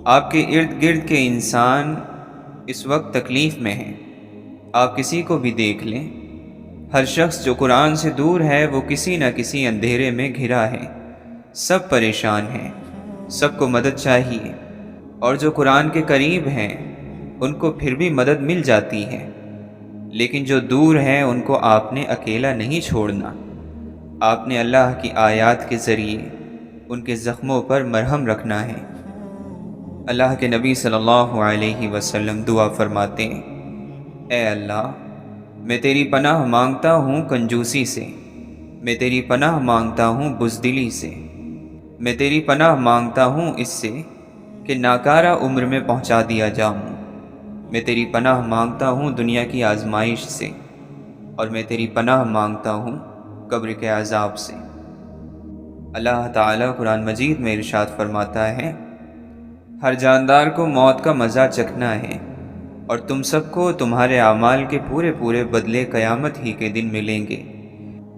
آپ کے ارد گرد کے انسان اس وقت تکلیف میں ہیں۔ آپ کسی کو بھی دیکھ لیں، ہر شخص جو قرآن سے دور ہے وہ کسی نہ کسی اندھیرے میں گھرا ہے۔ سب پریشان ہیں، سب کو مدد چاہیے، اور جو قرآن کے قریب ہیں ان کو پھر بھی مدد مل جاتی ہے، لیکن جو دور ہیں ان کو آپ نے اکیلا نہیں چھوڑنا۔ آپ نے اللہ کی آیات کے ذریعے ان کے زخموں پر مرہم رکھنا ہے۔ اللہ کے نبی صلی اللہ علیہ وسلم دعا فرماتے ہیں، اے اللہ، میں تیری پناہ مانگتا ہوں کنجوسی سے، میں تیری پناہ مانگتا ہوں بزدلی سے، میں تیری پناہ مانگتا ہوں اس سے کہ ناکارہ عمر میں پہنچا دیا جاؤں، میں تیری پناہ مانگتا ہوں دنیا کی آزمائش سے، اور میں تیری پناہ مانگتا ہوں قبر کے عذاب سے۔ اللہ تعالیٰ قرآن مجید میں ارشاد فرماتا ہے، ہر جاندار کو موت کا مزہ چکھنا ہے، اور تم سب کو تمہارے اعمال کے پورے پورے بدلے قیامت ہی کے دن ملیں گے۔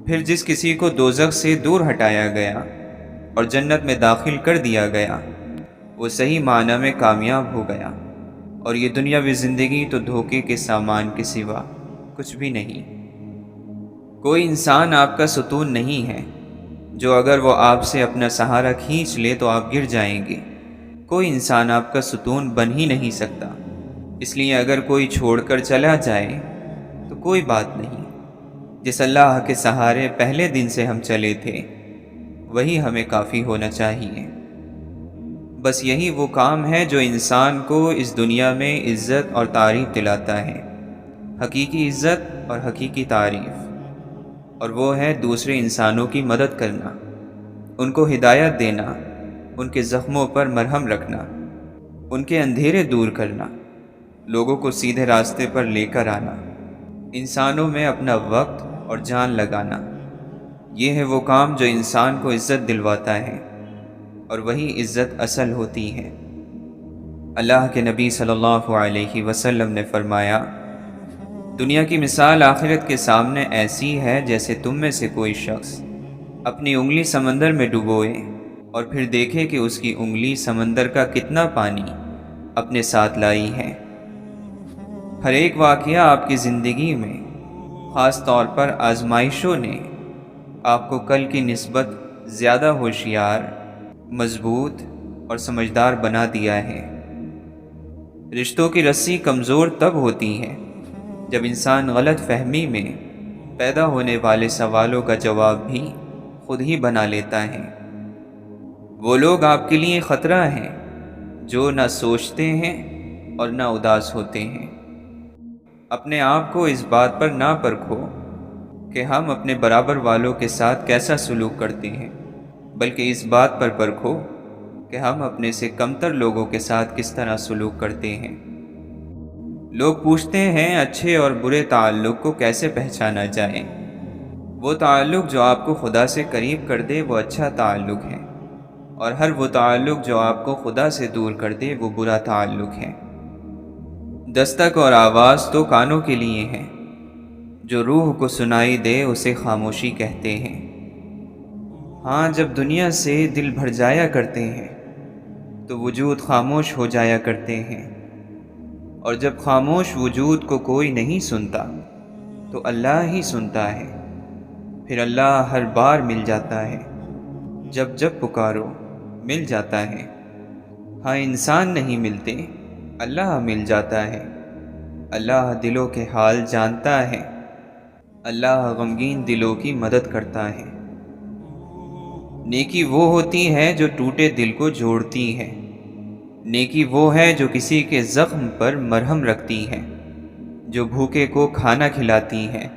پھر جس کسی کو دوزخ سے دور ہٹایا گیا اور جنت میں داخل کر دیا گیا، وہ صحیح معنی میں کامیاب ہو گیا، اور یہ دنیاوی زندگی تو دھوکے کے سامان کے سوا کچھ بھی نہیں۔ کوئی انسان آپ کا ستون نہیں ہے جو اگر وہ آپ سے اپنا سہارا کھینچ لے تو آپ گر جائیں گے۔ کوئی انسان آپ کا ستون بن ہی نہیں سکتا، اس لیے اگر کوئی چھوڑ کر چلا جائے تو کوئی بات نہیں۔ جس اللہ کے سہارے پہلے دن سے ہم چلے تھے وہی ہمیں کافی ہونا چاہیے۔ بس یہی وہ کام ہے جو انسان کو اس دنیا میں عزت اور تعریف دلاتا ہے، حقیقی عزت اور حقیقی تعریف، اور وہ ہے دوسرے انسانوں کی مدد کرنا، ان کو ہدایت دینا، ان کے زخموں پر مرہم رکھنا، ان کے اندھیرے دور کرنا، لوگوں کو سیدھے راستے پر لے کر آنا، انسانوں میں اپنا وقت اور جان لگانا۔ یہ ہے وہ کام جو انسان کو عزت دلواتا ہے، اور وہی عزت اصل ہوتی ہے۔ اللہ کے نبی صلی اللہ علیہ وسلم نے فرمایا، دنیا کی مثال آخرت کے سامنے ایسی ہے جیسے تم میں سے کوئی شخص اپنی انگلی سمندر میں ڈبوئے اور پھر دیکھے کہ اس کی انگلی سمندر کا کتنا پانی اپنے ساتھ لائی ہے۔ ہر ایک واقعہ آپ کی زندگی میں، خاص طور پر آزمائشوں نے آپ کو کل کی نسبت زیادہ ہوشیار، مضبوط اور سمجھدار بنا دیا ہے۔ رشتوں کی رسی کمزور تب ہوتی ہے جب انسان غلط فہمی میں پیدا ہونے والے سوالوں کا جواب بھی خود ہی بنا لیتا ہے۔ وہ لوگ آپ کے لیے خطرہ ہیں جو نہ سوچتے ہیں اور نہ اداس ہوتے ہیں۔ اپنے آپ کو اس بات پر نہ پرکھو کہ ہم اپنے برابر والوں کے ساتھ کیسا سلوک کرتے ہیں، بلکہ اس بات پر پرکھو کہ ہم اپنے سے کمتر لوگوں کے ساتھ کس طرح سلوک کرتے ہیں۔ لوگ پوچھتے ہیں اچھے اور برے تعلق کو کیسے پہچانا جائے۔ وہ تعلق جو آپ کو خدا سے قریب کر دے وہ اچھا تعلق ہے، اور ہر وہ تعلق جو آپ کو خدا سے دور کر دے وہ برا تعلق ہے۔ دستک اور آواز تو کانوں کے لیے ہیں، جو روح کو سنائی دے اسے خاموشی کہتے ہیں۔ ہاں، جب دنیا سے دل بھر جایا کرتے ہیں تو وجود خاموش ہو جایا کرتے ہیں، اور جب خاموش وجود کو کوئی نہیں سنتا تو اللہ ہی سنتا ہے، پھر اللہ ہر بار مل جاتا ہے، جب جب پکارو مل جاتا ہے۔ ہاں، انسان نہیں ملتے، اللہ مل جاتا ہے۔ اللہ دلوں کے حال جانتا ہے، اللہ غمگین دلوں کی مدد کرتا ہے۔ نیکی وہ ہوتی ہے جو ٹوٹے دل کو جوڑتی ہے، نیکی وہ ہے جو کسی کے زخم پر مرہم رکھتی ہے، جو بھوکے کو کھانا کھلاتی ہے،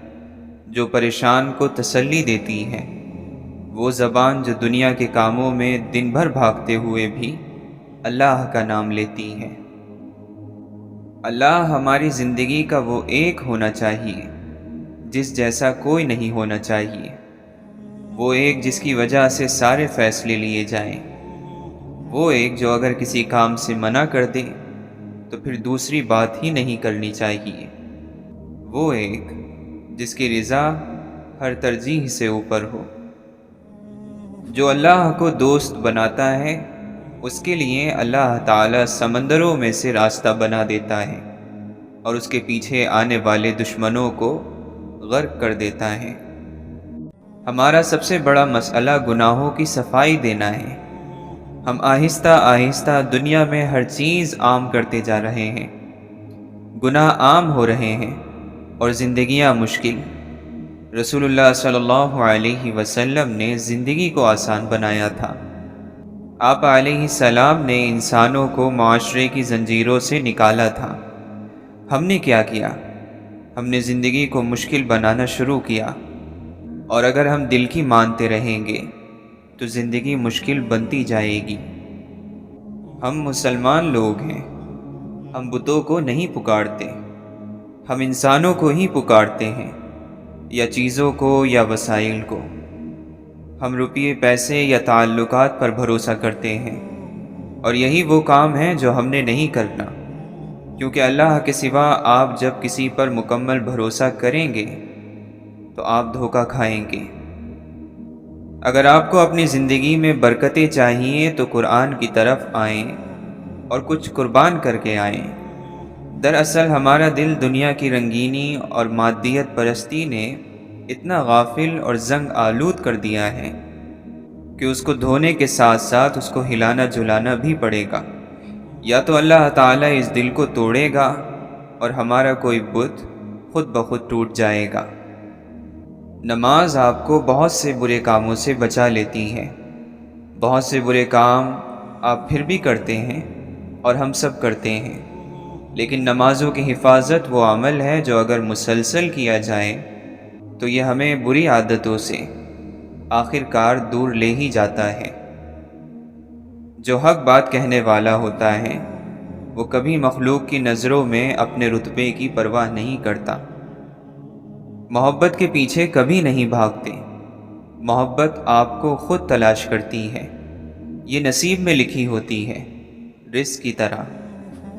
جو پریشان کو تسلی دیتی ہے۔ وہ زبان جو دنیا کے کاموں میں دن بھر بھاگتے ہوئے بھی اللہ کا نام لیتی ہے۔ اللہ ہماری زندگی کا وہ ایک ہونا چاہیے جس جیسا کوئی نہیں ہونا چاہیے، وہ ایک جس کی وجہ سے سارے فیصلے لیے جائیں، وہ ایک جو اگر کسی کام سے منع کر دے تو پھر دوسری بات ہی نہیں کرنی چاہیے، وہ ایک جس کی رضا ہر ترجیح سے اوپر ہو۔ جو اللہ کو دوست بناتا ہے اس کے لیے اللہ تعالیٰ سمندروں میں سے راستہ بنا دیتا ہے اور اس کے پیچھے آنے والے دشمنوں کو غرق کر دیتا ہے۔ ہمارا سب سے بڑا مسئلہ گناہوں کی صفائی دینا ہے۔ ہم آہستہ آہستہ دنیا میں ہر چیز عام کرتے جا رہے ہیں، گناہ عام ہو رہے ہیں اور زندگیاں مشکل۔ رسول اللہ صلی اللہ علیہ وسلم نے زندگی کو آسان بنایا تھا۔ آپ علیہ السلام نے انسانوں کو معاشرے کی زنجیروں سے نکالا تھا۔ ہم نے کیا کیا؟ ہم نے زندگی کو مشکل بنانا شروع کیا، اور اگر ہم دل کی مانتے رہیں گے تو زندگی مشکل بنتی جائے گی۔ ہم مسلمان لوگ ہیں، ہم بتوں کو نہیں پکارتے، ہم انسانوں کو ہی پکارتے ہیں، یا چیزوں کو یا وسائل کو۔ ہم روپیے، پیسے یا تعلقات پر بھروسہ کرتے ہیں، اور یہی وہ کام ہے جو ہم نے نہیں کرنا، کیونکہ اللہ کے سوا آپ جب کسی پر مکمل بھروسہ کریں گے تو آپ دھوکہ کھائیں گے۔ اگر آپ کو اپنی زندگی میں برکتیں چاہیے تو قرآن کی طرف آئیں اور کچھ قربان کر کے آئیں۔ دراصل ہمارا دل دنیا کی رنگینی اور مادیت پرستی نے اتنا غافل اور زنگ آلود کر دیا ہے کہ اس کو دھونے کے ساتھ ساتھ اس کو ہلانا جلانا بھی پڑے گا۔ یا تو اللہ تعالیٰ اس دل کو توڑے گا اور ہمارا کوئی بت خود بخود ٹوٹ جائے گا۔ نماز آپ کو بہت سے برے کاموں سے بچا لیتی ہے۔ بہت سے برے کام آپ پھر بھی کرتے ہیں اور ہم سب کرتے ہیں، لیکن نمازوں کی حفاظت وہ عمل ہے جو اگر مسلسل کیا جائے تو یہ ہمیں بری عادتوں سے آخر کار دور لے ہی جاتا ہے۔ جو حق بات کہنے والا ہوتا ہے وہ کبھی مخلوق کی نظروں میں اپنے رتبے کی پرواہ نہیں کرتا۔ محبت کے پیچھے کبھی نہیں بھاگتے، محبت آپ کو خود تلاش کرتی ہے۔ یہ نصیب میں لکھی ہوتی ہے، رزق کی طرح،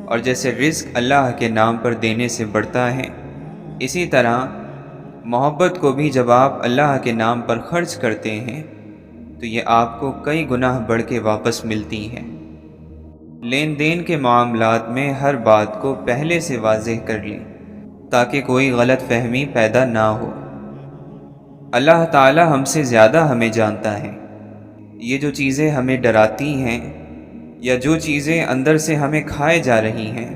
اور جیسے رزق اللہ کے نام پر دینے سے بڑھتا ہے، اسی طرح محبت کو بھی جب آپ اللہ کے نام پر خرچ کرتے ہیں تو یہ آپ کو کئی گناہ بڑھ کے واپس ملتی ہے۔ لین دین کے معاملات میں ہر بات کو پہلے سے واضح کر لیں تاکہ کوئی غلط فہمی پیدا نہ ہو۔ اللہ تعالی ہم سے زیادہ ہمیں جانتا ہے۔ یہ جو چیزیں ہمیں ڈراتی ہیں یا جو چیزیں اندر سے ہمیں کھائے جا رہی ہیں،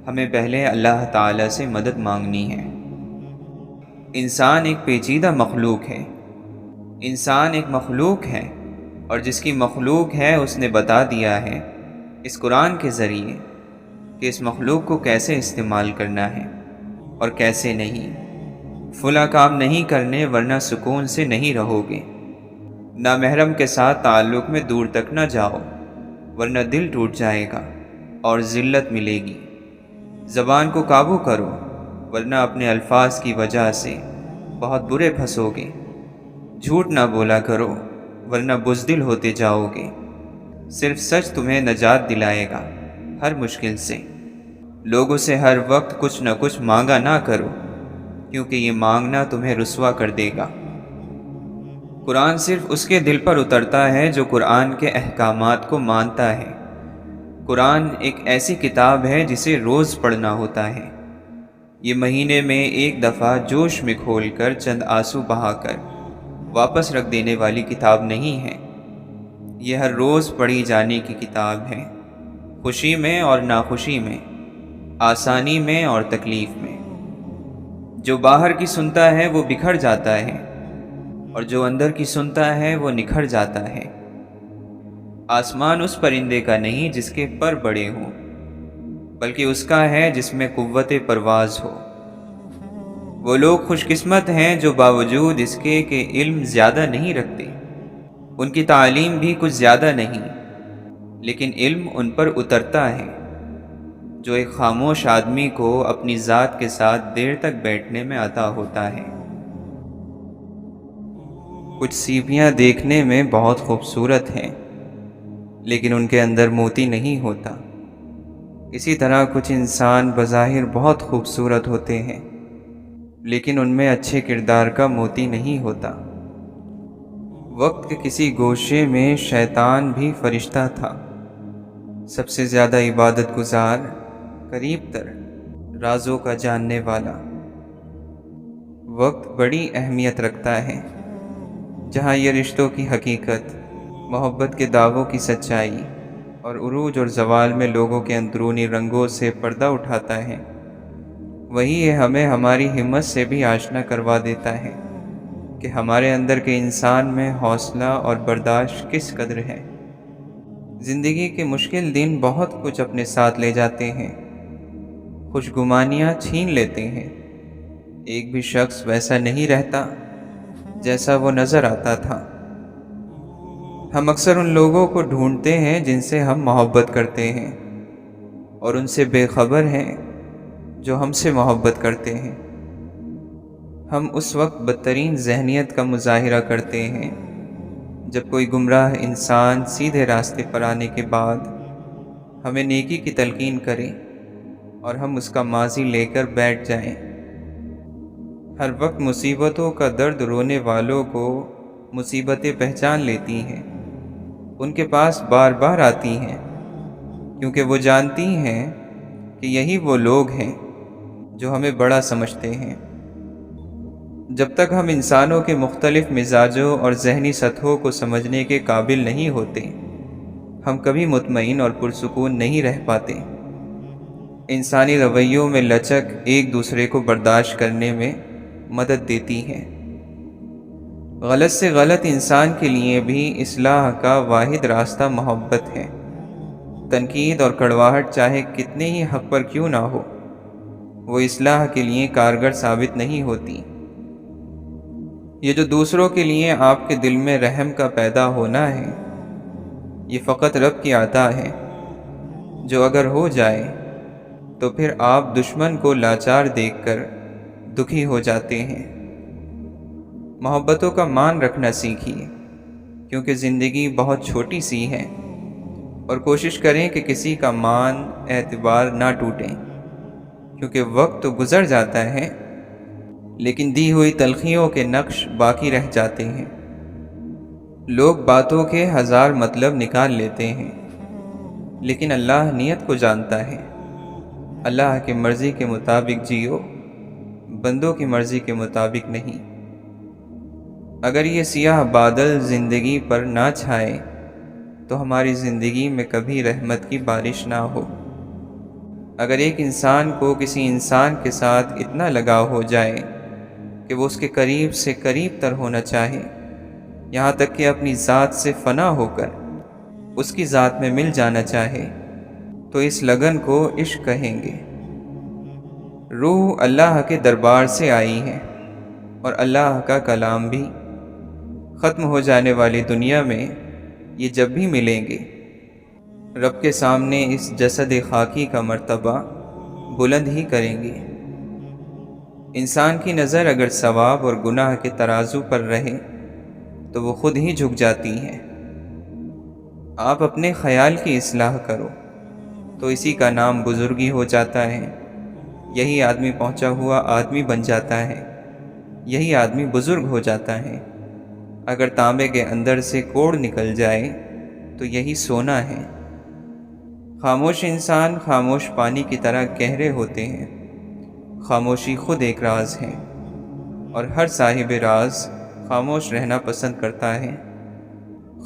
ہمیں پہلے اللہ تعالی سے مدد مانگنی ہے۔ انسان ایک پیچیدہ مخلوق ہے۔ انسان ایک مخلوق ہے، اور جس کی مخلوق ہے اس نے بتا دیا ہے اس قرآن کے ذریعے کہ اس مخلوق کو کیسے استعمال کرنا ہے اور کیسے نہیں۔ فلاں کام نہیں کرنے ورنہ سکون سے نہیں رہو گے۔ نامحرم کے ساتھ تعلق میں دور تک نہ جاؤ ورنہ دل ٹوٹ جائے گا اور ذلت ملے گی۔ زبان کو قابو کرو ورنہ اپنے الفاظ کی وجہ سے بہت برے پھنسو گے۔ جھوٹ نہ بولا کرو ورنہ بزدل ہوتے جاؤ گے۔ صرف سچ تمہیں نجات دلائے گا ہر مشکل سے۔ لوگوں سے ہر وقت کچھ نہ کچھ مانگا نہ کرو، کیونکہ یہ مانگنا تمہیں رسوا کر دے گا۔ قرآن صرف اس کے دل پر اترتا ہے جو قرآن کے احکامات کو مانتا ہے۔ قرآن ایک ایسی کتاب ہے جسے روز پڑھنا ہوتا ہے۔ یہ مہینے میں ایک دفعہ جوش میں کھول کر چند آنسو بہا کر واپس رکھ دینے والی کتاب نہیں ہے۔ یہ ہر روز پڑھی جانے کی کتاب ہے، خوشی میں اور ناخوشی میں، آسانی میں اور تکلیف میں۔ جو باہر کی سنتا ہے وہ بکھر جاتا ہے، اور جو اندر کی سنتا ہے وہ نکھر جاتا ہے۔ آسمان اس پرندے کا نہیں جس کے پر بڑے ہوں، بلکہ اس کا ہے جس میں قوت پرواز ہو۔ وہ لوگ خوش قسمت ہیں جو باوجود اس کے کہ علم زیادہ نہیں رکھتے، ان کی تعلیم بھی کچھ زیادہ نہیں، لیکن علم ان پر اترتا ہے۔ جو ایک خاموش آدمی کو اپنی ذات کے ساتھ دیر تک بیٹھنے میں عطا ہوتا ہے۔ کچھ سیپیاں دیکھنے میں بہت خوبصورت ہیں، لیکن ان کے اندر موتی نہیں ہوتا۔ اسی طرح کچھ انسان بظاہر بہت خوبصورت ہوتے ہیں، لیکن ان میں اچھے کردار کا موتی نہیں ہوتا۔ وقت کے کسی گوشے میں شیطان بھی فرشتہ تھا، سب سے زیادہ عبادت گزار، قریب تر، رازوں کا جاننے والا۔ وقت بڑی اہمیت رکھتا ہے، جہاں یہ رشتوں کی حقیقت، محبت کے دعووں کی سچائی اور عروج اور زوال میں لوگوں کے اندرونی رنگوں سے پردہ اٹھاتا ہے، وہی یہ ہمیں ہماری ہمت سے بھی آشنا کروا دیتا ہے کہ ہمارے اندر کے انسان میں حوصلہ اور برداشت کس قدر ہے۔ زندگی کے مشکل دن بہت کچھ اپنے ساتھ لے جاتے ہیں، خوشگمانیاں چھین لیتے ہیں۔ ایک بھی شخص ویسا نہیں رہتا جیسا وہ نظر آتا تھا۔ ہم اکثر ان لوگوں کو ڈھونڈتے ہیں جن سے ہم محبت کرتے ہیں، اور ان سے بے خبر ہیں جو ہم سے محبت کرتے ہیں۔ ہم اس وقت بدترین ذہنیت کا مظاہرہ کرتے ہیں جب کوئی گمراہ انسان سیدھے راستے پر آنے کے بعد ہمیں نیکی کی تلقین کرے اور ہم اس کا ماضی لے کر بیٹھ جائیں۔ ہر وقت مصیبتوں کا درد رونے والوں کو مصیبتیں پہچان لیتی ہیں، ان کے پاس بار بار آتی ہیں، کیونکہ وہ جانتی ہیں کہ یہی وہ لوگ ہیں جو ہمیں بڑا سمجھتے ہیں۔ جب تک ہم انسانوں کے مختلف مزاجوں اور ذہنی سطحوں کو سمجھنے کے قابل نہیں ہوتے، ہم کبھی مطمئن اور پرسکون نہیں رہ پاتے۔ انسانی رویوں میں لچک ایک دوسرے کو برداشت کرنے میں مدد دیتی ہے۔ غلط سے غلط انسان کے لیے بھی اصلاح کا واحد راستہ محبت ہے۔ تنقید اور کڑواہٹ چاہے کتنے ہی حق پر کیوں نہ ہو، وہ اصلاح کے لیے کارگر ثابت نہیں ہوتی۔ یہ جو دوسروں کے لیے آپ کے دل میں رحم کا پیدا ہونا ہے، یہ فقط رب کی عطا ہے، جو اگر ہو جائے تو پھر آپ دشمن کو لاچار دیکھ کر دکھی ہو جاتے ہیں۔ محبتوں کا مان رکھنا سیکھیے، کیونکہ زندگی بہت چھوٹی سی ہے، اور کوشش کریں کہ کسی کا مان اعتبار نہ ٹوٹے، کیونکہ وقت تو گزر جاتا ہے لیکن دی ہوئی تلخیوں کے نقش باقی رہ جاتے ہیں۔ لوگ باتوں کے ہزار مطلب نکال لیتے ہیں، لیکن اللہ نیت کو جانتا ہے۔ اللہ کی مرضی کے مطابق جیو، بندوں کی مرضی کے مطابق نہیں۔ اگر یہ سیاہ بادل زندگی پر نہ چھائے تو ہماری زندگی میں کبھی رحمت کی بارش نہ ہو۔ اگر ایک انسان کو کسی انسان کے ساتھ اتنا لگاؤ ہو جائے کہ وہ اس کے قریب سے قریب تر ہونا چاہے، یہاں تک کہ اپنی ذات سے فنا ہو کر اس کی ذات میں مل جانا چاہے، تو اس لگن کو عشق کہیں گے۔ روح اللہ کے دربار سے آئی ہے، اور اللہ کا کلام بھی۔ ختم ہو جانے والی دنیا میں یہ جب بھی ملیں گے، رب کے سامنے اس جسد خاکی کا مرتبہ بلند ہی کریں گے۔ انسان کی نظر اگر ثواب اور گناہ کے ترازو پر رہے تو وہ خود ہی جھک جاتی ہے۔ آپ اپنے خیال کی اصلاح کرو تو اسی کا نام بزرگی ہو جاتا ہے۔ یہی آدمی پہنچا ہوا آدمی بن جاتا ہے، یہی آدمی بزرگ ہو جاتا ہے۔ اگر تانبے کے اندر سے کوڑ نکل جائے تو یہی سونا ہے۔ خاموش انسان خاموش پانی کی طرح گہرے ہوتے ہیں۔ خاموشی خود ایک راز ہے، اور ہر صاحب راز خاموش رہنا پسند کرتا ہے۔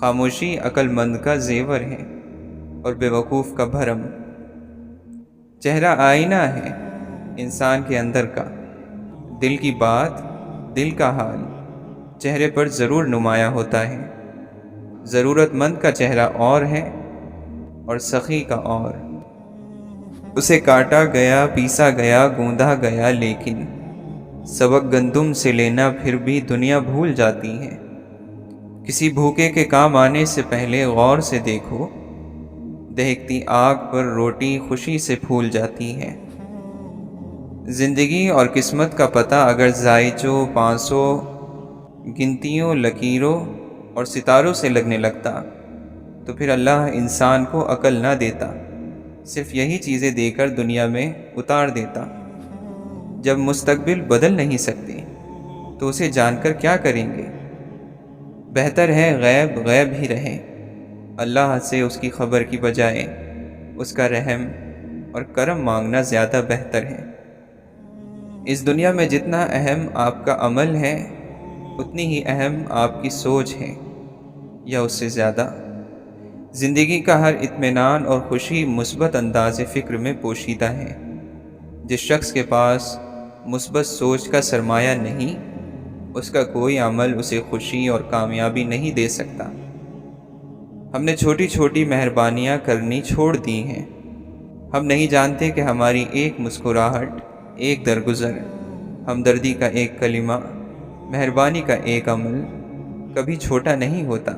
خاموشی عقل مند کا زیور ہے اور بے وقوف کا بھرم۔ چہرہ آئینہ ہے انسان کے اندر کا، دل کی بات، دل کا حال چہرے پر ضرور نمایاں ہوتا ہے۔ ضرورت مند کا چہرہ اور ہے اور سخی کا اور۔ اسے کاٹا گیا، پیسا گیا، گوندا گیا، لیکن سبق گندم سے لینا پھر بھی دنیا بھول جاتی ہے۔ کسی بھوکے کے کام آنے سے پہلے غور سے دیکھو، دہکتی آگ پر روٹی خوشی سے پھول جاتی ہے۔ زندگی اور قسمت کا پتہ اگر زائچوں، پانسوں، گنتیوں، لکیروں اور ستاروں سے لگنے لگتا تو پھر اللہ انسان کو عقل نہ دیتا، صرف یہی چیزیں دے کر دنیا میں اتار دیتا۔ جب مستقبل بدل نہیں سکتے تو اسے جان کر کیا کریں گے؟ بہتر ہے غیب غیب ہی رہے، اللہ سے اس کی خبر کی بجائے اس کا رحم اور کرم مانگنا زیادہ بہتر ہے۔ اس دنیا میں جتنا اہم آپ کا عمل ہے اتنی ہی اہم آپ کی سوچ ہے، یا اس سے زیادہ۔ زندگی کا ہر اطمینان اور خوشی مثبت انداز فکر میں پوشیدہ ہے۔ جس شخص کے پاس مثبت سوچ کا سرمایہ نہیں، اس کا کوئی عمل اسے خوشی اور کامیابی نہیں دے سکتا۔ ہم نے چھوٹی چھوٹی مہربانیاں کرنی چھوڑ دی ہیں۔ ہم نہیں جانتے کہ ہماری ایک مسکراہٹ، ایک درگزر، ہمدردی کا ایک کلمہ، مہربانی کا ایک عمل کبھی چھوٹا نہیں ہوتا۔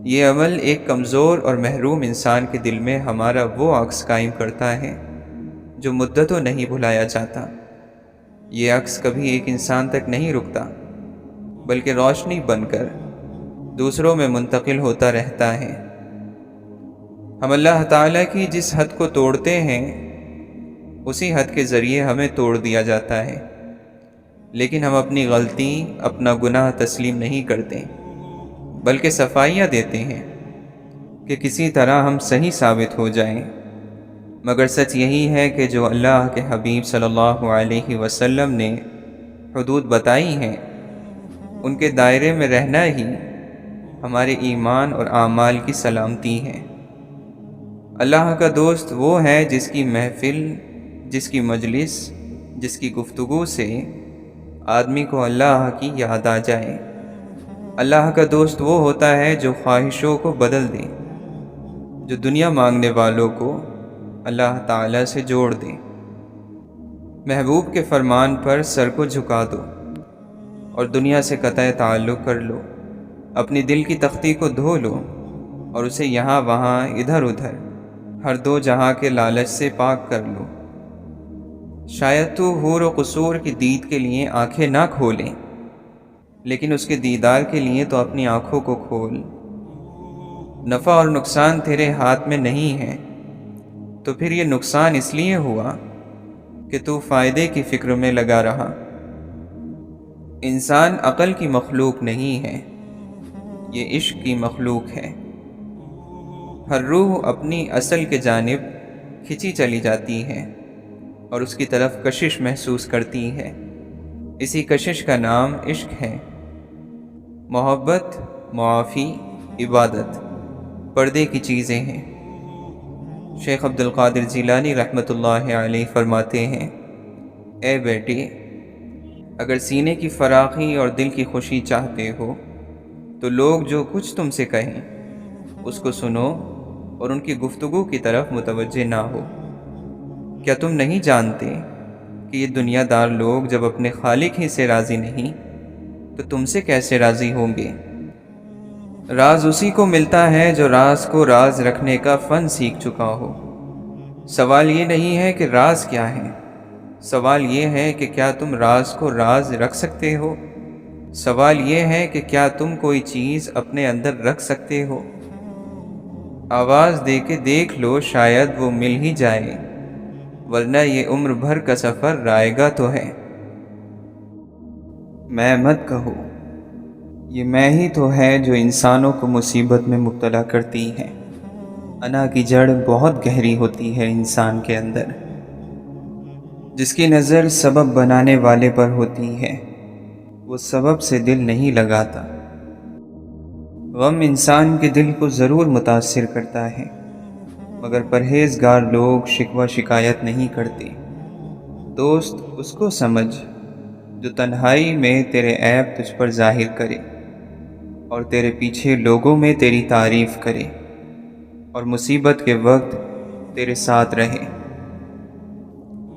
یہ عمل ایک کمزور اور محروم انسان کے دل میں ہمارا وہ عکس قائم کرتا ہے جو مدتوں نہیں بھلایا جاتا۔ یہ عکس کبھی ایک انسان تک نہیں رکتا، بلکہ روشنی بن کر دوسروں میں منتقل ہوتا رہتا ہے۔ ہم اللہ تعالیٰ کی جس حد کو توڑتے ہیں اسی حد کے ذریعے ہمیں توڑ دیا جاتا ہے، لیکن ہم اپنی غلطی، اپنا گناہ تسلیم نہیں کرتے، بلکہ صفائیاں دیتے ہیں کہ کسی طرح ہم صحیح ثابت ہو جائیں۔ مگر سچ یہی ہے کہ جو اللہ کے حبیب صلی اللہ علیہ وسلم نے حدود بتائی ہیں ان کے دائرے میں رہنا ہی ہمارے ایمان اور اعمال کی سلامتی ہے۔ اللہ کا دوست وہ ہے جس کی محفل، جس کی مجلس، جس کی گفتگو سے آدمی کو اللہ کی یاد آ جائے۔ اللہ کا دوست وہ ہوتا ہے جو خواہشوں کو بدل دے، جو دنیا مانگنے والوں کو اللہ تعالیٰ سے جوڑ دے۔ محبوب کے فرمان پر سر کو جھکا دو اور دنیا سے قطع تعلق کر لو۔ اپنی دل کی تختی کو دھو لو اور اسے یہاں وہاں ادھر ادھر ہر دو جہاں کے لالچ سے پاک کر لو۔ شاید تو حور و قصور کی دید کے لیے آنکھیں نہ کھولیں، لیکن اس کے دیدار کے لیے تو اپنی آنکھوں کو کھول۔ نفع اور نقصان تیرے ہاتھ میں نہیں ہے، تو پھر یہ نقصان اس لیے ہوا کہ تو فائدے کی فکر میں لگا رہا۔ انسان عقل کی مخلوق نہیں ہے، یہ عشق کی مخلوق ہے۔ ہر روح اپنی اصل کے جانب کھنچی چلی جاتی ہے اور اس کی طرف کشش محسوس کرتی ہے۔ اسی کشش کا نام عشق ہے۔ محبت، معافی، عبادت پردے کی چیزیں ہیں۔ شیخ عبد القادر جیلانی رحمۃ اللہ علیہ فرماتے ہیں، اے بیٹے، اگر سینے کی فراخی اور دل کی خوشی چاہتے ہو تو لوگ جو کچھ تم سے کہیں اس کو سنو اور ان کی گفتگو کی طرف متوجہ نہ ہو۔ کیا تم نہیں جانتے کہ یہ دنیا دار لوگ جب اپنے خالق ہی سے راضی نہیں تو تم سے کیسے راضی ہوں گے؟ راز اسی کو ملتا ہے جو راز کو راز رکھنے کا فن سیکھ چکا ہو۔ سوال یہ نہیں ہے کہ راز کیا ہے، سوال یہ ہے کہ کیا تم راز کو راز رکھ سکتے ہو؟ سوال یہ ہے کہ کیا تم کوئی چیز اپنے اندر رکھ سکتے ہو؟ آواز دے کے دیکھ لو، شاید وہ مل ہی جائے، ورنہ یہ عمر بھر کا سفر رائے گا تو ہے۔ میں مت کہو، یہ میں ہی تو ہے جو انسانوں کو مصیبت میں مبتلا کرتی ہے۔ انا کی جڑ بہت گہری ہوتی ہے انسان کے اندر۔ جس کی نظر سبب بنانے والے پر ہوتی ہے وہ سبب سے دل نہیں لگاتا۔ غم انسان کے دل کو ضرور متاثر کرتا ہے، مگر پرہیزگار لوگ شکوہ شکایت نہیں کرتے۔ دوست اس کو سمجھ جو تنہائی میں تیرے عیب تجھ پر ظاہر کرے اور تیرے پیچھے لوگوں میں تیری تعریف کرے اور مصیبت کے وقت تیرے ساتھ رہے۔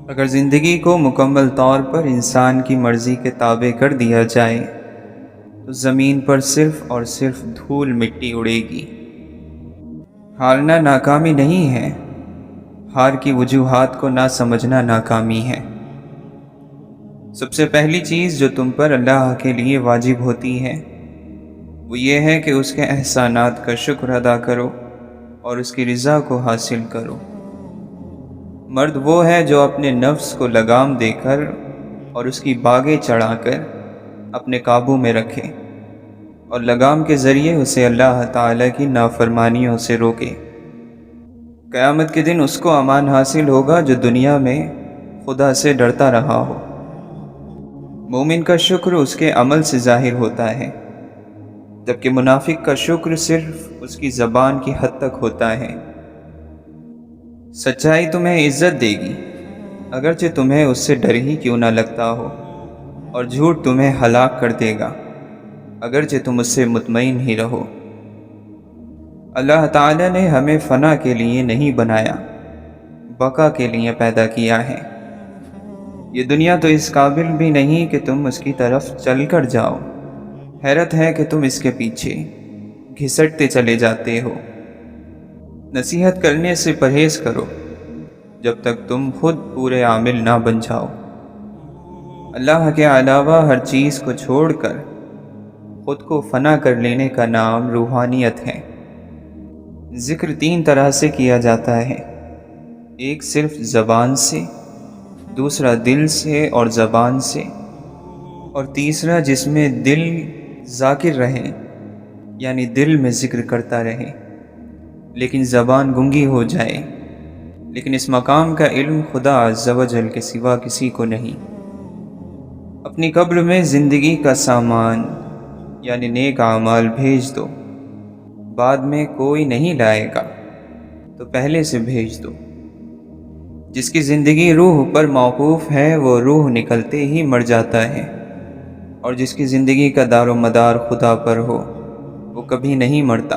اگر زندگی کو مکمل طور پر انسان کی مرضی کے تابع کر دیا جائے تو زمین پر صرف اور صرف دھول مٹی اڑے گی۔ ہارنا ناکامی نہیں ہے، ہار کی وجوہات کو نہ سمجھنا ناکامی ہے۔ سب سے پہلی چیز جو تم پر اللہ کے لیے واجب ہوتی ہے وہ یہ ہے کہ اس کے احسانات کا شکر ادا کرو اور اس کی رضا کو حاصل کرو۔ مرد وہ ہے جو اپنے نفس کو لگام دے کر اور اس کی باگیں چڑھا کر اپنے قابو میں رکھے اور لگام کے ذریعے اسے اللہ تعالیٰ کی نافرمانیوں سے روکے۔ قیامت کے دن اس کو امان حاصل ہوگا جو دنیا میں خدا سے ڈرتا رہا ہو۔ مومن کا شکر اس کے عمل سے ظاہر ہوتا ہے، جبکہ منافق کا شکر صرف اس کی زبان کی حد تک ہوتا ہے۔ سچائی تمہیں عزت دے گی، اگرچہ تمہیں اس سے ڈر ہی کیوں نہ لگتا ہو، اور جھوٹ تمہیں ہلاک کر دے گا، اگرچہ تم اس سے مطمئن ہی رہو۔ اللہ تعالیٰ نے ہمیں فنا کے لیے نہیں بنایا، بقا کے لیے پیدا کیا ہے۔ یہ دنیا تو اس قابل بھی نہیں کہ تم اس کی طرف چل کر جاؤ، حیرت ہے کہ تم اس کے پیچھے گھسٹتے چلے جاتے ہو۔ نصیحت کرنے سے پرہیز کرو جب تک تم خود پورے عامل نہ بن جاؤ۔ اللہ کے علاوہ ہر چیز کو چھوڑ کر خود کو فنا کر لینے کا نام روحانیت ہے۔ ذکر تین طرح سے کیا جاتا ہے، ایک صرف زبان سے، دوسرا دل سے اور زبان سے، اور تیسرا جس میں دل ذاکر رہے، یعنی دل میں ذکر کرتا رہے لیکن زبان گنگی ہو جائے۔ لیکن اس مقام کا علم خدا عز و جل کے سوا کسی کو نہیں۔ اپنی قبر میں زندگی کا سامان یعنی نیک اعمال بھیج دو، بعد میں کوئی نہیں لائے گا تو پہلے سے بھیج دو۔ جس کی زندگی روح پر موقوف ہے وہ روح نکلتے ہی مر جاتا ہے، اور جس کی زندگی کا دار و مدار خدا پر ہو وہ کبھی نہیں مرتا،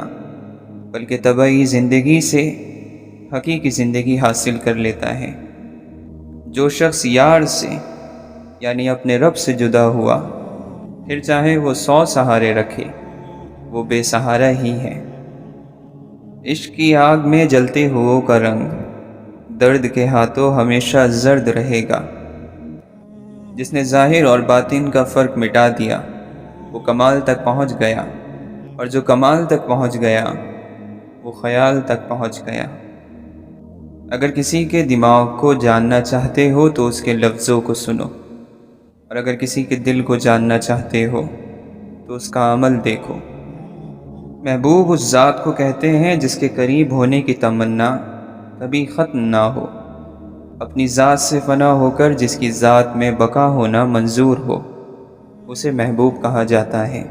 بلکہ طبعی زندگی سے حقیقی زندگی حاصل کر لیتا ہے۔ جو شخص یار سے یعنی اپنے رب سے جدا ہوا، پھر چاہے وہ 100 سہارے رکھے، وہ بے سہارا ہی ہے۔ عشق کی آگ میں جلتے ہوئوں کا رنگ درد کے ہاتھوں ہمیشہ زرد رہے گا۔ جس نے ظاہر اور باطن کا فرق مٹا دیا وہ کمال تک پہنچ گیا، اور جو کمال تک پہنچ گیا وہ خیال تک پہنچ گیا۔ اگر کسی کے دماغ کو جاننا چاہتے ہو تو اس کے لفظوں کو سنو، اور اگر کسی کے دل کو جاننا چاہتے ہو تو اس کا عمل دیکھو۔ محبوب اس ذات کو کہتے ہیں جس کے قریب ہونے کی تمنا کبھی ختم نہ ہو، اپنی ذات سے فنا ہو کر جس کی ذات میں بقا ہونا منظور ہو، اسے محبوب کہا جاتا ہے۔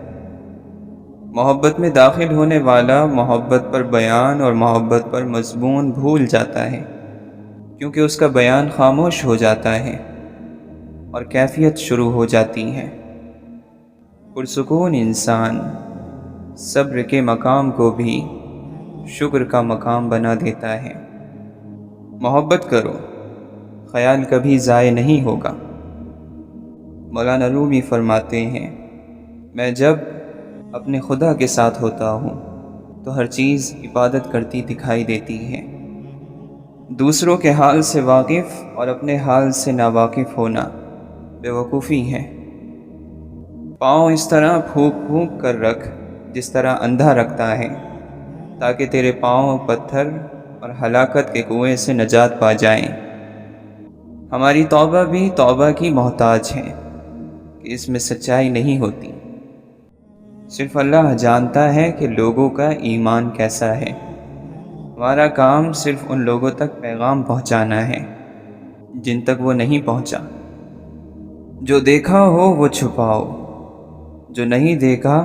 محبت میں داخل ہونے والا محبت پر بیان اور محبت پر مضمون بھول جاتا ہے، کیونکہ اس کا بیان خاموش ہو جاتا ہے اور کیفیت شروع ہو جاتی ہے۔ پرسکون انسان صبر کے مقام کو بھی شکر کا مقام بنا دیتا ہے۔ محبت کرو، خیال کبھی ضائع نہیں ہوگا۔ مولانا رومی فرماتے ہیں، میں جب اپنے خدا کے ساتھ ہوتا ہوں تو ہر چیز عبادت کرتی دکھائی دیتی ہے۔ دوسروں کے حال سے واقف اور اپنے حال سے ناواقف ہونا بے وقوفی ہے۔ پاؤں اس طرح پھونک پھونک کر رکھ جس طرح اندھا رکھتا ہے، تاکہ تیرے پاؤں پتھر اور ہلاکت کے کنویں سے نجات پا جائیں۔ ہماری توبہ بھی توبہ کی محتاج ہے کہ اس میں سچائی نہیں ہوتی۔ صرف اللہ جانتا ہے کہ لوگوں کا ایمان کیسا ہے۔ ہمارا کام صرف ان لوگوں تک پیغام پہنچانا ہے جن تک وہ نہیں پہنچا۔ جو دیکھا ہو وہ چھپاؤ، جو نہیں دیکھا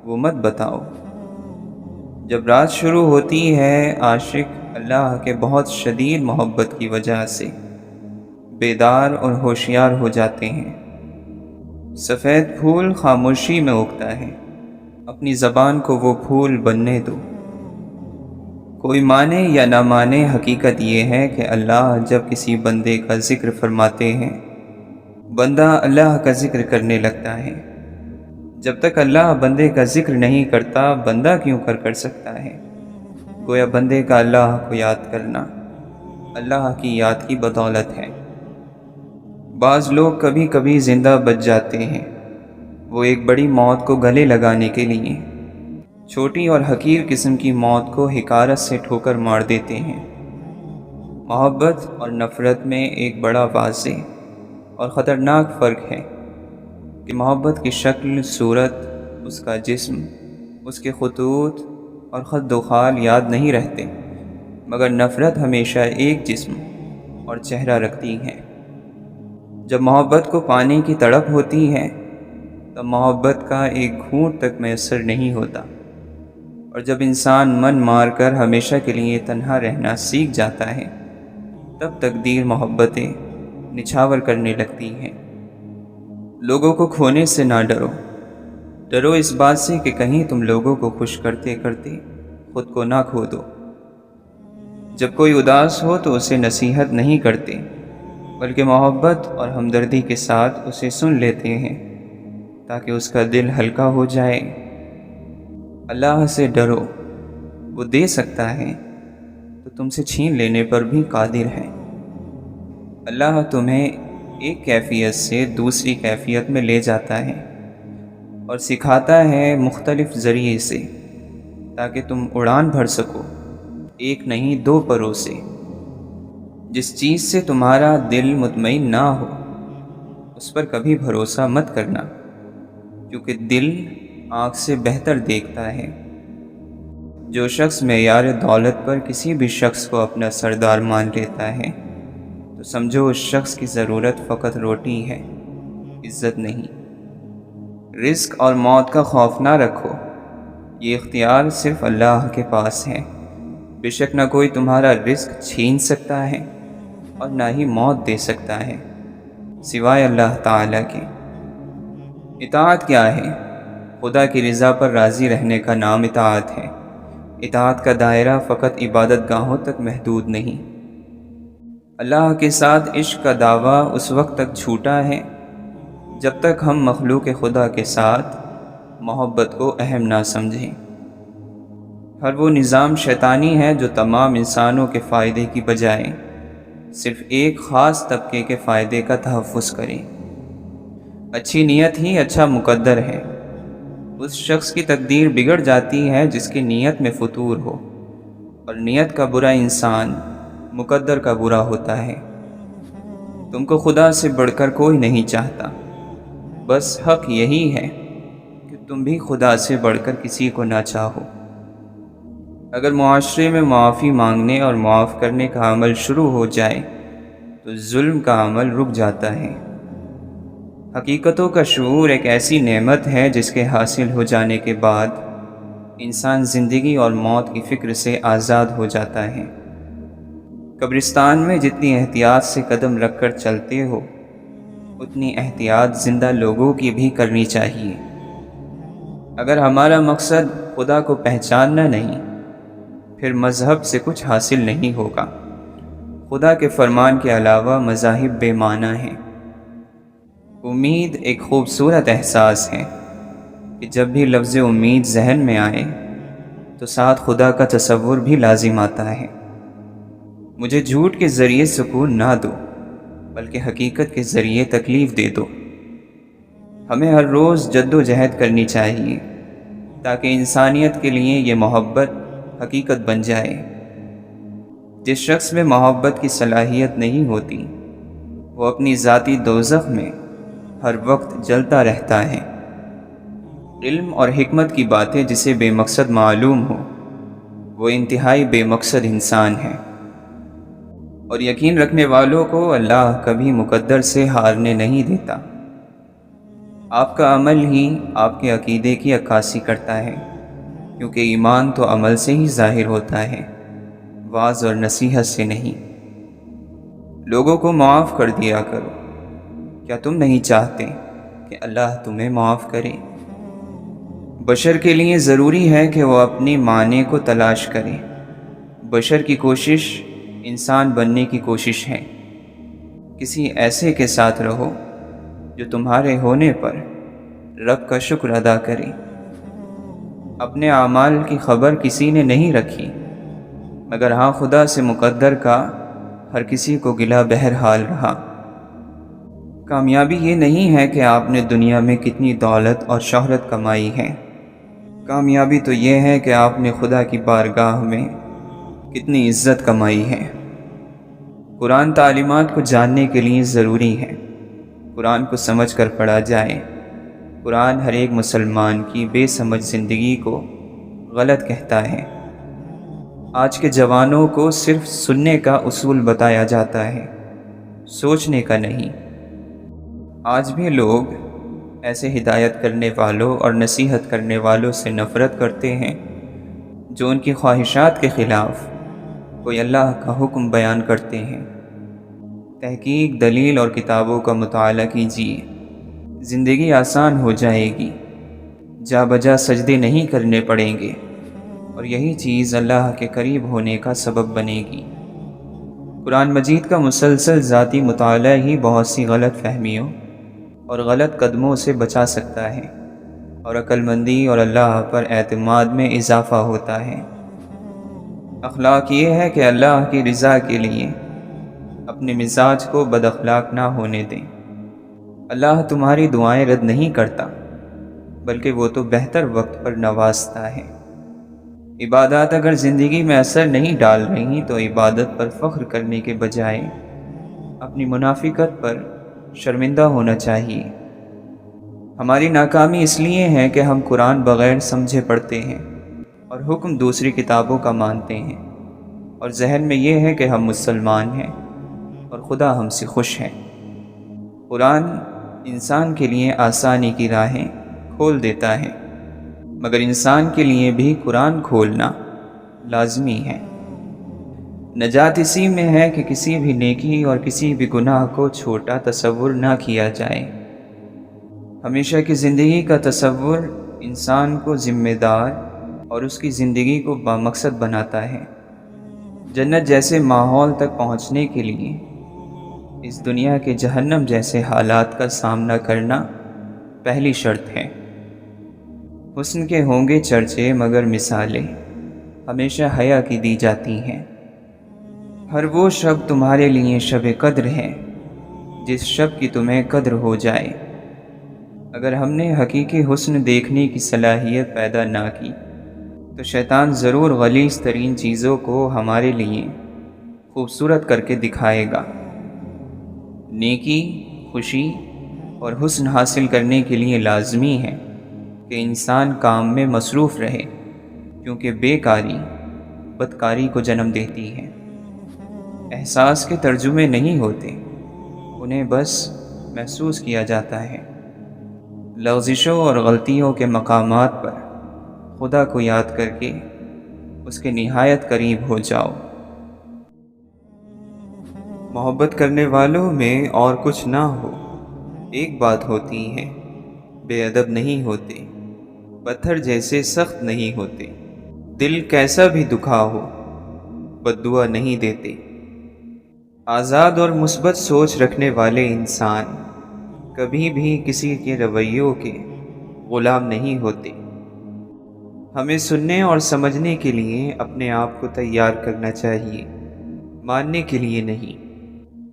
وہ مت بتاؤ۔ جب رات شروع ہوتی ہے عاشق اللہ کے بہت شدید محبت کی وجہ سے بیدار اور ہوشیار ہو جاتے ہیں۔ سفید پھول خاموشی میں اگتا ہے، اپنی زبان کو وہ پھول بننے دو۔ کوئی مانے یا نہ مانے، حقیقت یہ ہے کہ اللہ جب کسی بندے کا ذکر فرماتے ہیں، بندہ اللہ کا ذکر کرنے لگتا ہے۔ جب تک اللہ بندے کا ذکر نہیں کرتا، بندہ کیوں کر سکتا ہے؟ گویا بندے کا اللہ کو یاد کرنا اللہ کی یاد کی بدولت ہے۔ بعض لوگ کبھی کبھی زندہ بچ جاتے ہیں، وہ ایک بڑی موت کو گلے لگانے کے لیے چھوٹی اور حقیر قسم کی موت کو حقارت سے ٹھوکر مار دیتے ہیں۔ محبت اور نفرت میں ایک بڑا واضح اور خطرناک فرق ہے کہ محبت کی شکل، صورت، اس کا جسم، اس کے خطوط اور خد و خال یاد نہیں رہتے، مگر نفرت ہمیشہ ایک جسم اور چہرہ رکھتی ہے۔ جب محبت کو پانے کی تڑپ ہوتی ہے تب محبت کا ایک گھونٹ تک میسر نہیں ہوتا، اور جب انسان من مار کر ہمیشہ کے لیے تنہا رہنا سیکھ جاتا ہے تب تقدیر محبتیں نچھاور کرنے لگتی ہیں۔ لوگوں کو کھونے سے نہ ڈرو، ڈرو اس بات سے کہ کہیں تم لوگوں کو خوش کرتے کرتے خود کو نہ کھو دو۔ جب کوئی اداس ہو تو اسے نصیحت نہیں کرتے بلکہ محبت اور ہمدردی کے ساتھ اسے سن لیتے ہیں تاکہ اس کا دل ہلکا ہو جائے۔ اللہ سے ڈرو، وہ دے سکتا ہے تو تم سے چھین لینے پر بھی قادر ہے۔ اللہ تمہیں ایک کیفیت سے دوسری کیفیت میں لے جاتا ہے اور سکھاتا ہے مختلف ذریعے سے تاکہ تم اڑان بھر سکو، ایک نہیں دو پروں سے۔ جس چیز سے تمہارا دل مطمئن نہ ہو اس پر کبھی بھروسہ مت کرنا، کیونکہ دل آنکھ سے بہتر دیکھتا ہے۔ جو شخص معیار دولت پر کسی بھی شخص کو اپنا سردار مان لیتا ہے تو سمجھو اس شخص کی ضرورت فقط روٹی ہے، عزت نہیں۔ رزق اور موت کا خوف نہ رکھو، یہ اختیار صرف اللہ کے پاس ہے۔ بے شک نہ کوئی تمہارا رزق چھین سکتا ہے اور نہ ہی موت دے سکتا ہے سوائے اللہ تعالیٰ کے۔ اطاعت کیا ہے؟ خدا کی رضا پر راضی رہنے کا نام اطاعت ہے۔ اطاعت کا دائرہ فقط عبادت گاہوں تک محدود نہیں۔ اللہ کے ساتھ عشق کا دعویٰ اس وقت تک چھوٹا ہے جب تک ہم مخلوق خدا کے ساتھ محبت کو اہم نہ سمجھیں۔ ہر وہ نظام شیطانی ہے جو تمام انسانوں کے فائدے کی بجائے صرف ایک خاص طبقے کے فائدے کا تحفظ کرے۔ اچھی نیت ہی اچھا مقدر ہے۔ اس شخص کی تقدیر بگڑ جاتی ہے جس کی نیت میں فتور ہو، اور نیت کا برا انسان مقدر کا برا ہوتا ہے۔ تم کو خدا سے بڑھ کر کوئی نہیں چاہتا، بس حق یہی ہے کہ تم بھی خدا سے بڑھ کر کسی کو نہ چاہو۔ اگر معاشرے میں معافی مانگنے اور معاف کرنے کا عمل شروع ہو جائے تو ظلم کا عمل رک جاتا ہے۔ حقیقتوں کا شعور ایک ایسی نعمت ہے جس کے حاصل ہو جانے کے بعد انسان زندگی اور موت کی فکر سے آزاد ہو جاتا ہے۔ قبرستان میں جتنی احتیاط سے قدم رکھ کر چلتے ہو اتنی احتیاط زندہ لوگوں کی بھی کرنی چاہیے۔ اگر ہمارا مقصد خدا کو پہچاننا نہیں پھر مذہب سے کچھ حاصل نہیں ہوگا۔ خدا کے فرمان کے علاوہ مذاہب بے معنی ہیں۔ امید ایک خوبصورت احساس ہے کہ جب بھی لفظ امید ذہن میں آئے تو ساتھ خدا کا تصور بھی لازم آتا ہے۔ مجھے جھوٹ کے ذریعے سکون نہ دو بلکہ حقیقت کے ذریعے تکلیف دے دو۔ ہمیں ہر روز جد و جہد کرنی چاہیے تاکہ انسانیت کے لیے یہ محبت حقیقت بن جائے۔ جس شخص میں محبت کی صلاحیت نہیں ہوتی وہ اپنی ذاتی دوزخ میں ہر وقت جلتا رہتا ہے۔ علم اور حکمت کی باتیں جسے بے مقصد معلوم ہو وہ انتہائی بے مقصد انسان ہے، اور یقین رکھنے والوں کو اللہ کبھی مقدر سے ہارنے نہیں دیتا۔ آپ کا عمل ہی آپ کے عقیدے کی عکاسی کرتا ہے، کیونکہ ایمان تو عمل سے ہی ظاہر ہوتا ہے، وعظ اور نصیحت سے نہیں۔ لوگوں کو معاف کر دیا کرو، کیا تم نہیں چاہتے کہ اللہ تمہیں معاف کرے؟ بشر کے لیے ضروری ہے کہ وہ اپنی معنی کو تلاش کرے۔ بشر کی کوشش انسان بننے کی کوشش ہے۔ کسی ایسے کے ساتھ رہو جو تمہارے ہونے پر رب کا شکر ادا کرے۔ اپنے اعمال کی خبر کسی نے نہیں رکھی مگر ہاں خدا سے مقدر کا ہر کسی کو گلہ بہرحال رہا۔ کامیابی یہ نہیں ہے کہ آپ نے دنیا میں کتنی دولت اور شہرت کمائی ہے، کامیابی تو یہ ہے کہ آپ نے خدا کی بارگاہ میں کتنی عزت کمائی ہے۔ قرآن تعلیمات کو جاننے کے لیے ضروری ہے۔ قرآن کو سمجھ کر پڑھا جائے۔ قرآن ہر ایک مسلمان کی بے سمجھ زندگی کو غلط کہتا ہے۔ آج کے جوانوں کو صرف سننے کا اصول بتایا جاتا ہے، سوچنے کا نہیں۔ آج بھی لوگ ایسے ہدایت کرنے والوں اور نصیحت کرنے والوں سے نفرت کرتے ہیں جو ان کی خواہشات کے خلاف کوئی اللہ کا حکم بیان کرتے ہیں۔ تحقیق، دلیل اور کتابوں کا مطالعہ کیجیے، زندگی آسان ہو جائے گی، جا بجا سجدے نہیں کرنے پڑیں گے، اور یہی چیز اللہ کے قریب ہونے کا سبب بنے گی۔ قرآن مجید کا مسلسل ذاتی مطالعہ ہی بہت سی غلط فہمیوں اور غلط قدموں سے بچا سکتا ہے، اور عقل مندی اور اللہ پر اعتماد میں اضافہ ہوتا ہے۔ اخلاق یہ ہے کہ اللہ کی رضا کے لیے اپنے مزاج کو بد اخلاق نہ ہونے دیں۔ اللہ تمہاری دعائیں رد نہیں کرتا، بلکہ وہ تو بہتر وقت پر نوازتا ہے۔ عبادات اگر زندگی میں اثر نہیں ڈال رہی تو عبادت پر فخر کرنے کے بجائے اپنی منافقت پر شرمندہ ہونا چاہیے۔ ہماری ناکامی اس لیے ہے کہ ہم قرآن بغیر سمجھے پڑھتے ہیں اور حکم دوسری کتابوں کا مانتے ہیں، اور ذہن میں یہ ہے کہ ہم مسلمان ہیں اور خدا ہم سے خوش ہے۔ قرآن انسان کے لیے آسانی کی راہیں کھول دیتا ہے، مگر انسان کے لیے بھی قرآن کھولنا لازمی ہے۔ نجات اسی میں ہے کہ کسی بھی نیکی اور کسی بھی گناہ کو چھوٹا تصور نہ کیا جائے۔ ہمیشہ کی زندگی کا تصور انسان کو ذمہ دار اور اس کی زندگی کو بامقصد بناتا ہے۔ جنت جیسے ماحول تک پہنچنے کے لیے اس دنیا کے جہنم جیسے حالات کا سامنا کرنا پہلی شرط ہے۔ حسن کے ہوں گے چرچے مگر مثالیں ہمیشہ حیا کی دی جاتی ہیں۔ ہر وہ شب تمہارے لیے شب قدر ہے جس شب کی تمہیں قدر ہو جائے۔ اگر ہم نے حقیقی حسن دیکھنے کی صلاحیت پیدا نہ کی تو شیطان ضرور غلیظ ترین چیزوں کو ہمارے لیے خوبصورت کر کے دکھائے گا۔ نیکی، خوشی اور حسن حاصل کرنے کے لیے لازمی ہے کہ انسان کام میں مصروف رہے، کیونکہ بیکاری بدکاری کو جنم دیتی ہے۔ احساس کے ترجمے نہیں ہوتے، انہیں بس محسوس کیا جاتا ہے۔ لغزشوں اور غلطیوں کے مقامات پر خدا کو یاد کر کے اس کے نہایت قریب ہو جاؤ۔ محبت کرنے والوں میں اور کچھ نہ ہو، ایک بات ہوتی ہے، بے ادب نہیں ہوتے، پتھر جیسے سخت نہیں ہوتے، دل کیسا بھی دکھا ہو بد دعا نہیں دیتے۔ آزاد اور مثبت سوچ رکھنے والے انسان کبھی بھی کسی کے رویوں کے غلام نہیں ہوتے۔ ہمیں سننے اور سمجھنے کے لیے اپنے آپ کو تیار کرنا چاہیے، ماننے کے لیے نہیں،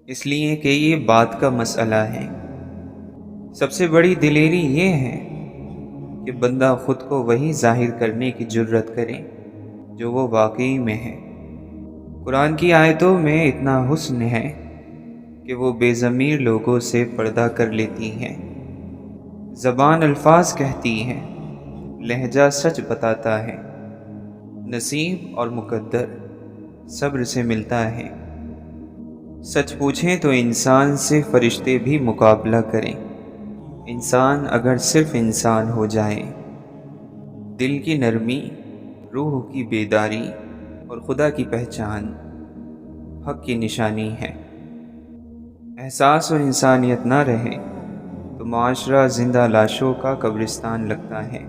اس لیے کہ یہ بات کا مسئلہ ہے۔ سب سے بڑی دلیری یہ ہے کہ بندہ خود کو وہی ظاہر کرنے کی جرت کرے جو وہ واقعی میں ہے۔ قرآن کی آیتوں میں اتنا حسن ہے کہ وہ بے ضمیر لوگوں سے پردہ کر لیتی ہیں۔ زبان الفاظ کہتی ہے، لہجہ سچ بتاتا ہے، نصیب اور مقدر صبر سے ملتا ہے۔ سچ پوچھیں تو انسان سے فرشتے بھی مقابلہ کریں۔ انسان اگر صرف انسان ہو جائے، دل کی نرمی، روح کی بیداری اور خدا کی پہچان حق کی نشانی ہے۔ احساس اور انسانیت نہ رہے تو معاشرہ زندہ لاشوں کا قبرستان لگتا ہے۔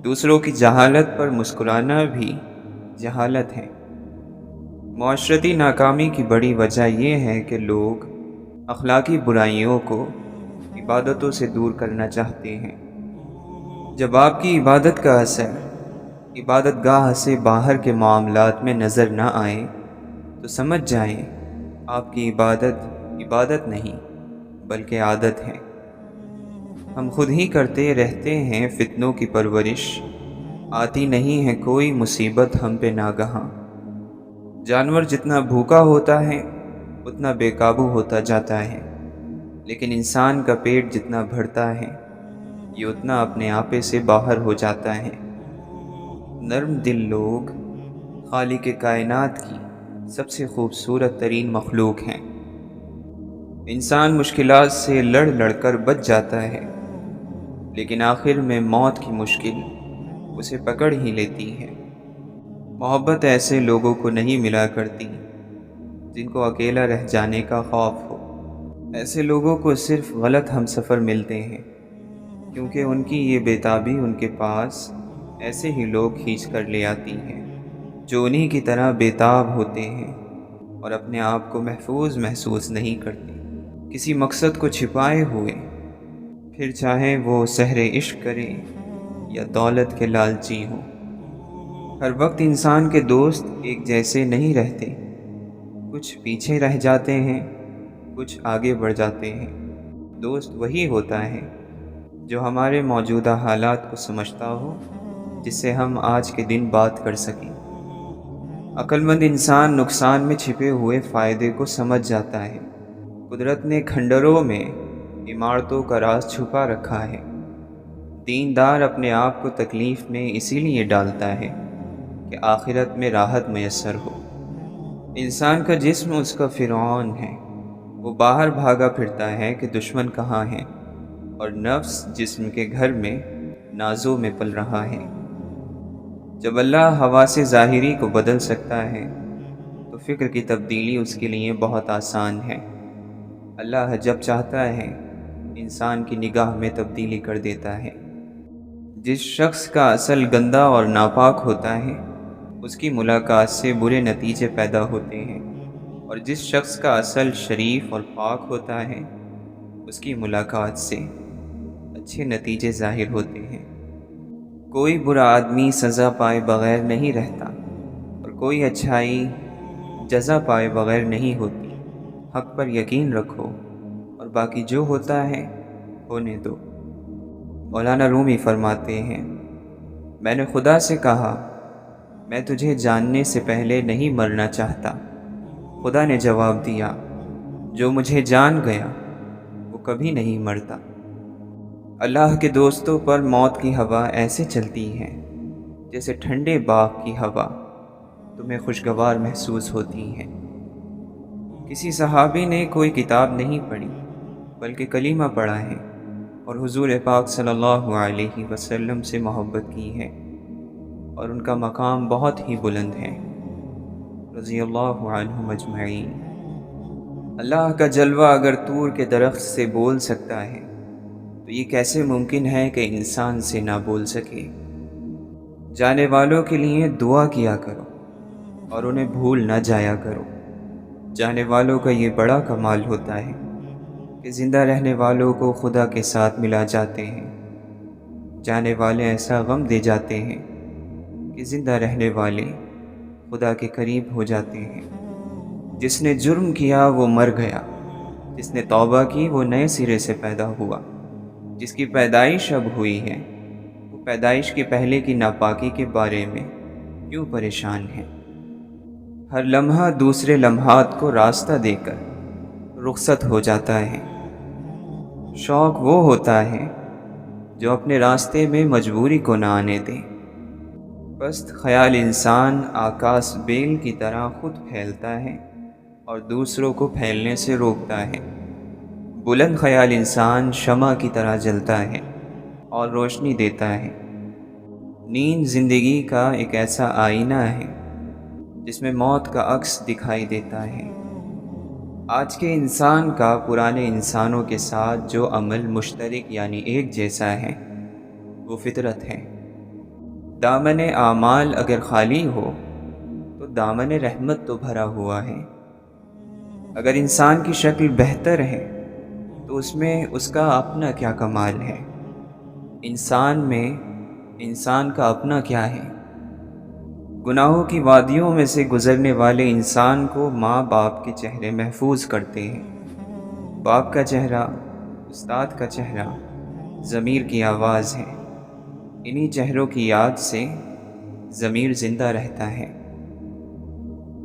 دوسروں کی جہالت پر مسکرانا بھی جہالت ہے۔ معاشرتی ناکامی کی بڑی وجہ یہ ہے کہ لوگ اخلاقی برائیوں کو عبادتوں سے دور کرنا چاہتے ہیں۔ جب آپ کی عبادت کا اثر عبادت گاہ سے باہر کے معاملات میں نظر نہ آئے تو سمجھ جائیں آپ کی عبادت نہیں بلکہ عادت ہے۔ ہم خود ہی کرتے رہتے ہیں فتنوں کی پرورش، آتی نہیں ہے کوئی مصیبت ہم پہ ناگہاں۔ جانور جتنا بھوکا ہوتا ہے اتنا بے قابو ہوتا جاتا ہے، لیکن انسان کا پیٹ جتنا بھرتا ہے یہ اتنا اپنے آپے سے باہر ہو جاتا ہے۔ نرم دل لوگ خالق کائنات کی سب سے خوبصورت ترین مخلوق ہیں۔ انسان مشکلات سے لڑ لڑ کر بچ جاتا ہے، لیکن آخر میں موت کی مشکل اسے پکڑ ہی لیتی ہے۔ محبت ایسے لوگوں کو نہیں ملا کرتی جن کو اکیلا رہ جانے کا خوف ہو۔ ایسے لوگوں کو صرف غلط ہمسفر ملتے ہیں، کیونکہ ان کی یہ بےتابی ان کے پاس ایسے ہی لوگ کھینچ کر لے آتی ہے جو انہی کی طرح بےتاب ہوتے ہیں اور اپنے آپ کو محفوظ محسوس نہیں کرتے، کسی مقصد کو چھپائے ہوئے، پھر چاہے وہ سحر عشق کرے یا دولت کے لالچی ہوں۔ ہر وقت انسان کے دوست ایک جیسے نہیں رہتے، کچھ پیچھے رہ جاتے ہیں، کچھ آگے بڑھ جاتے ہیں۔ دوست وہی ہوتا ہے جو ہمارے موجودہ حالات کو سمجھتا ہو، جس سے ہم آج کے دن بات کر سکیں۔ عقل مند انسان نقصان میں چھپے ہوئے فائدے کو سمجھ جاتا ہے۔ قدرت نے کھنڈروں میں عمارتوں کا راز چھپا رکھا ہے۔ دیندار اپنے آپ کو تکلیف میں اسی لیے ڈالتا ہے کہ آخرت میں راحت میسر ہو۔ انسان کا جسم اس کا فرعون ہے، وہ باہر بھاگا پھرتا ہے کہ دشمن کہاں ہے، اور نفس جسم کے گھر میں نازوں میں پل رہا ہے۔ جب اللہ ہوا سے ظاہری کو بدل سکتا ہے تو فکر کی تبدیلی اس کے لیے بہت آسان ہے۔ اللہ جب چاہتا ہے انسان کی نگاہ میں تبدیلی کر دیتا ہے۔ جس شخص کا اصل گندا اور ناپاک ہوتا ہے اس کی ملاقات سے برے نتیجے پیدا ہوتے ہیں، اور جس شخص کا اصل شریف اور پاک ہوتا ہے اس کی ملاقات سے اچھے نتیجے ظاہر ہوتے ہیں۔ کوئی برا آدمی سزا پائے بغیر نہیں رہتا، اور کوئی اچھائی جزا پائے بغیر نہیں ہوتی۔ حق پر یقین رکھو اور باقی جو ہوتا ہے ہونے دو۔ مولانا رومی فرماتے ہیں، میں نے خدا سے کہا میں تجھے جاننے سے پہلے نہیں مرنا چاہتا۔ خدا نے جواب دیا، جو مجھے جان گیا وہ کبھی نہیں مرتا۔ اللہ کے دوستوں پر موت کی ہوا ایسے چلتی ہے جیسے ٹھنڈے باغ کی ہوا تمہیں خوشگوار محسوس ہوتی ہے۔ کسی صحابی نے کوئی کتاب نہیں پڑھی بلکہ کلمہ پڑھا ہے اور حضور پاک صلی اللہ علیہ وسلم سے محبت کی ہے، اور ان کا مقام بہت ہی بلند ہے، رضی اللہ عنہم اجمعین۔ اللہ کا جلوہ اگر طور کے درخت سے بول سکتا ہے تو یہ کیسے ممکن ہے کہ انسان سے نہ بول سکے؟ جانے والوں کے لیے دعا کیا کرو اور انہیں بھول نہ جایا کرو۔ جانے والوں کا یہ بڑا کمال ہوتا ہے کہ زندہ رہنے والوں کو خدا کے ساتھ ملا جاتے ہیں۔ جانے والے ایسا غم دے جاتے ہیں کہ زندہ رہنے والے خدا کے قریب ہو جاتے ہیں۔ جس نے جرم کیا وہ مر گیا، جس نے توبہ کی وہ نئے سرے سے پیدا ہوا۔ جس کی پیدائش اب ہوئی ہے وہ پیدائش کے پہلے کی ناپاکی کے بارے میں کیوں پریشان ہے؟ ہر لمحہ دوسرے لمحات کو راستہ دے کر رخصت ہو جاتا ہے۔ شوق وہ ہوتا ہے جو اپنے راستے میں مجبوری کو نہ آنے دے۔ پست خیال انسان آکاش بیل کی طرح خود پھیلتا ہے اور دوسروں کو پھیلنے سے روکتا ہے۔ بلند خیال انسان شمع کی طرح جلتا ہے اور روشنی دیتا ہے۔ نیند زندگی کا ایک ایسا آئینہ ہے جس میں موت کا عکس دکھائی دیتا ہے۔ آج کے انسان کا پرانے انسانوں کے ساتھ جو عمل مشترک یعنی ایک جیسا ہے وہ فطرت ہے۔ دامن اعمال اگر خالی ہو تو دامن رحمت تو بھرا ہوا ہے۔ اگر انسان کی شکل بہتر ہے تو اس میں اس کا اپنا کیا کمال ہے؟ انسان میں انسان کا اپنا کیا ہے؟ گناہوں کی وادیوں میں سے گزرنے والے انسان کو ماں باپ کے چہرے محفوظ کرتے ہیں۔ باپ کا چہرہ، استاد کا چہرہ، ضمیر کی آواز ہے۔ انہی چہروں کی یاد سے ضمیر زندہ رہتا ہے۔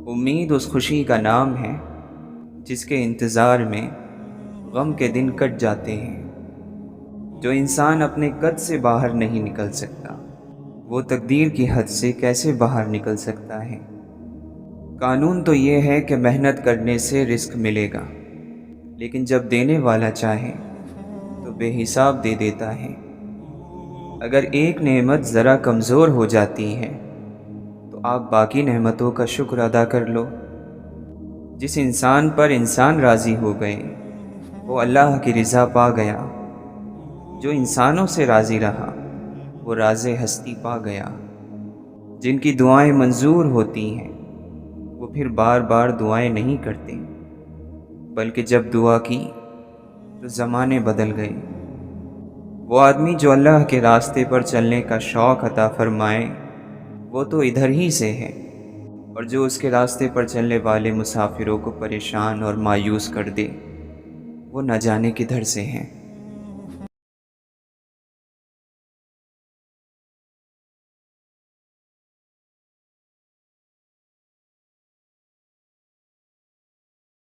امید اس خوشی کا نام ہے جس کے انتظار میں غم کے دن کٹ جاتے ہیں۔ جو انسان اپنے قد سے باہر نہیں نکل سکتا وہ تقدیر کی حد سے کیسے باہر نکل سکتا ہے؟ قانون تو یہ ہے کہ محنت کرنے سے رزق ملے گا، لیکن جب دینے والا چاہے تو بے حساب دے دیتا ہے۔ اگر ایک نعمت ذرا کمزور ہو جاتی ہے تو آپ باقی نعمتوں کا شکر ادا کر لو۔ جس انسان پر انسان راضی ہو گئے وہ اللہ کی رضا پا گیا، جو انسانوں سے راضی رہا وہ راز ہستی پا گیا۔ جن کی دعائیں منظور ہوتی ہیں وہ پھر بار بار دعائیں نہیں کرتے، بلکہ جب دعا کی تو زمانے بدل گئے۔ وہ آدمی جو اللہ کے راستے پر چلنے کا شوق عطا فرمائے وہ تو ادھر ہی سے ہے، اور جو اس کے راستے پر چلنے والے مسافروں کو پریشان اور مایوس کر دے وہ نہ جانے کدھر سے ہیں۔